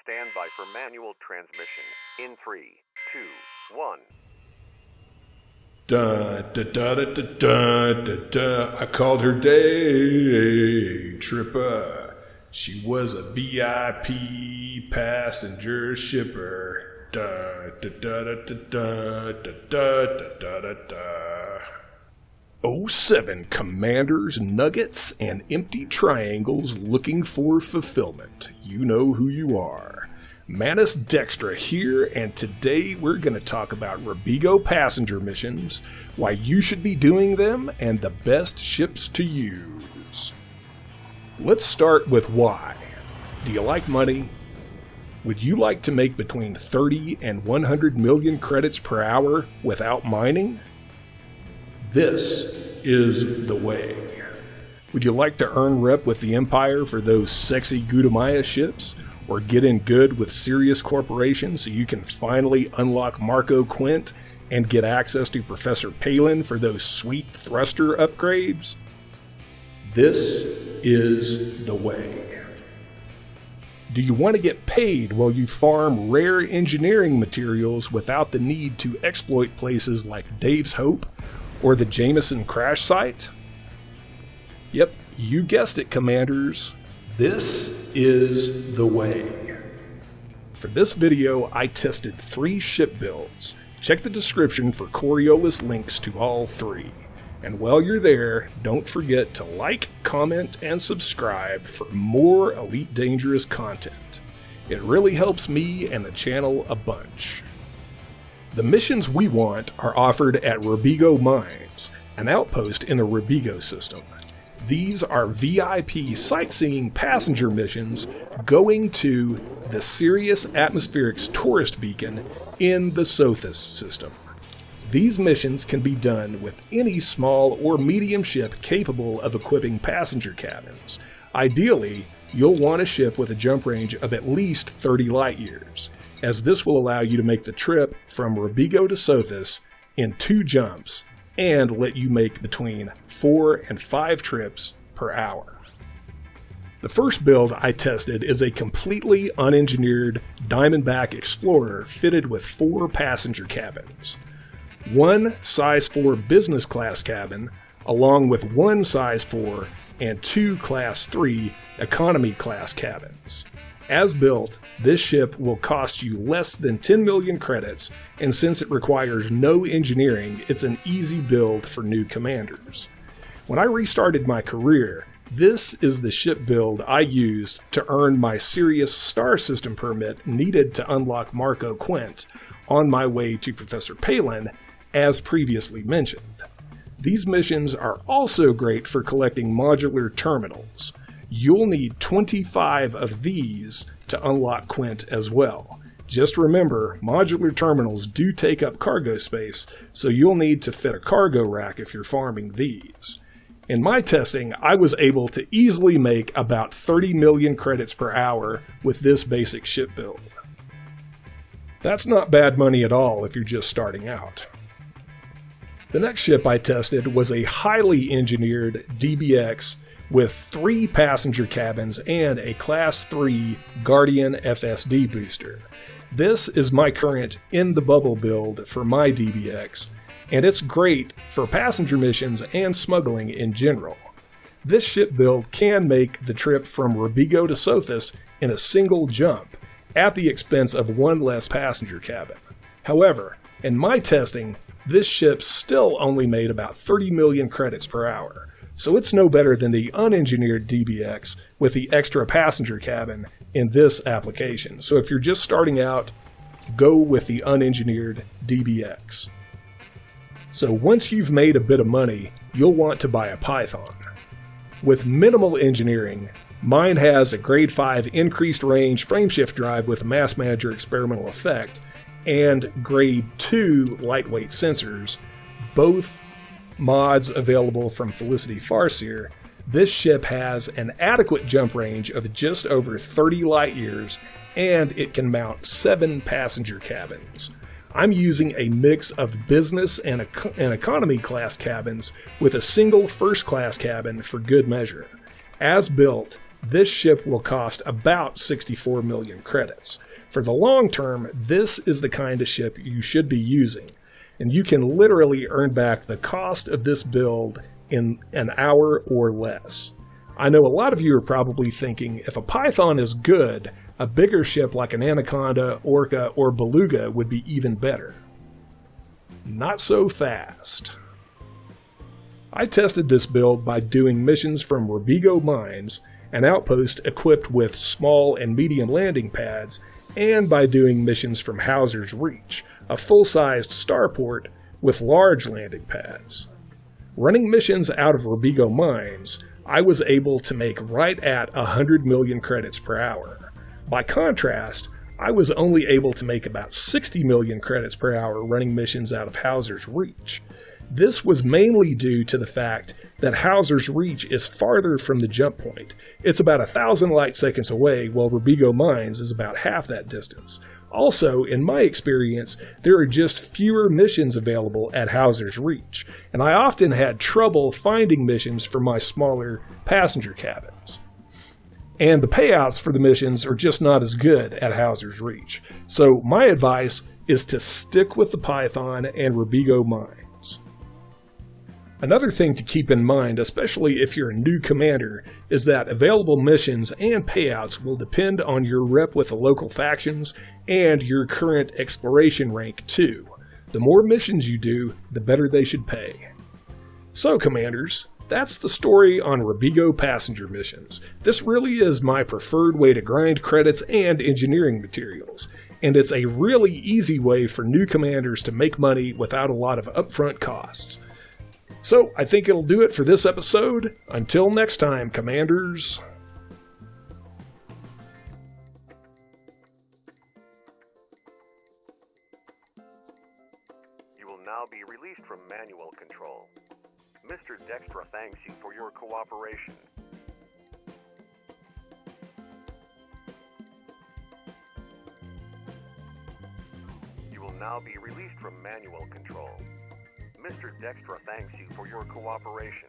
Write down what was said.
Stand by for manual transmission in 3, 2, 1. Da da da da da da da da. I called her day tripper. She was a VIP passenger shipper. Da da da da da da da da da da da. 07 commanders, nuggets, and empty triangles looking for fulfillment. You know who you are. Engineered Dextra here, and today we're going to talk about Robigo passenger missions, why you should be doing them, and the best ships to use. Let's start with why. Do you like money? Would you like to make between 30 and 100 million credits per hour without mining? This is the way. Would you like to earn rep with the Empire for those sexy Gudamaya ships? Or get in good with Sirius Corporation so you can finally unlock Marco Quint and get access to Professor Palin for those sweet thruster upgrades? This is the way. Do you want to get paid while you farm rare engineering materials without the need to exploit places like Dave's Hope or the Jameson crash site? Yep, you guessed it, Commanders. This is the way. For this video, I tested 3 ship builds. Check the description for Coriolis links to all 3. And while you're there, don't forget to like, comment, and subscribe for more Elite Dangerous content. It really helps me and the channel a bunch. The missions we want are offered at Robigo Mines, an outpost in the Robigo system. These are VIP sightseeing passenger missions going to the Sirius Atmospherics tourist beacon in the Sothis system. These missions can be done with any small or medium ship capable of equipping passenger cabins. Ideally, you'll want a ship with a jump range of at least 30 light years, as this will allow you to make the trip from Robigo to Sothis in 2 jumps and let you make between 4 and 5 trips per hour. The first build I tested is a completely unengineered Diamondback Explorer fitted with 4 passenger cabins. 1 size 4 business class cabin, along with 1 size 4 and 2 class 3 economy class cabins. As built, this ship will cost you less than 10 million credits, and since it requires no engineering, it's an easy build for new commanders. When I restarted my career, this is the ship build I used to earn my Sirius Star System permit needed to unlock Marco Quint on my way to Professor Palin, as previously mentioned. These missions are also great for collecting modular terminals. You'll need 25 of these to unlock Quint as well. Just remember, modular terminals do take up cargo space, so you'll need to fit a cargo rack if you're farming these. In my testing, I was able to easily make about 30 million credits per hour with this basic ship build. That's not bad money at all if you're just starting out. The next ship I tested was a highly engineered DBX with 3 passenger cabins and a Class 3 Guardian FSD booster. This is my current in-the-bubble build for my DBX, and it's great for passenger missions and smuggling in general. This ship build can make the trip from Robigo to Sothis in a single jump, at the expense of 1 less passenger cabin. However, in my testing, this ship still only made about 30 million credits per hour. So it's no better than the unengineered DBX with the extra passenger cabin in this application. So if you're just starting out, go with the unengineered DBX. So once you've made a bit of money, you'll want to buy a Python. With minimal engineering, mine has a grade 5 increased range frameshift drive with a Mass Manager experimental effect and grade 2 lightweight sensors, both mods available from Felicity Farseer. This ship has an adequate jump range of just over 30 light years, and it can mount 7 passenger cabins. I'm using a mix of business and economy class cabins with a single first class cabin for good measure. As built, this ship will cost about 64 million credits. For the long term, this is the kind of ship you should be using, and you can literally earn back the cost of this build in an hour or less. I know a lot of you are probably thinking, if a Python is good, a bigger ship like an Anaconda, Orca, or Beluga would be even better. Not so fast. I tested this build by doing missions from Robigo Mines, an outpost equipped with small and medium landing pads, and by doing missions from Hauser's Reach, a full-sized starport with large landing pads. Running missions out of Robigo Mines, I was able to make right at 100 million credits per hour. By contrast, I was only able to make about 60 million credits per hour running missions out of Hauser's Reach. This was mainly due to the fact that Hauser's Reach is farther from the jump point. It's about 1,000 light seconds away, while Robigo Mines is about half that distance. Also, in my experience, there are just fewer missions available at Hauser's Reach, and I often had trouble finding missions for my smaller passenger cabins. And the payouts for the missions are just not as good at Hauser's Reach. So my advice is to stick with the Python and Robigo Mines. Another thing to keep in mind, especially if you're a new commander, is that available missions and payouts will depend on your rep with the local factions and your current exploration rank too. The more missions you do, the better they should pay. So commanders, that's the story on Robigo passenger missions. This really is my preferred way to grind credits and engineering materials, and it's a really easy way for new commanders to make money without a lot of upfront costs. So I think it'll do it for this episode. Until next time, commanders. You will now be released from manual control. Mr. Dextra thanks you for your cooperation. You will now be released from manual control. Mr. Dextra thanks you for your cooperation.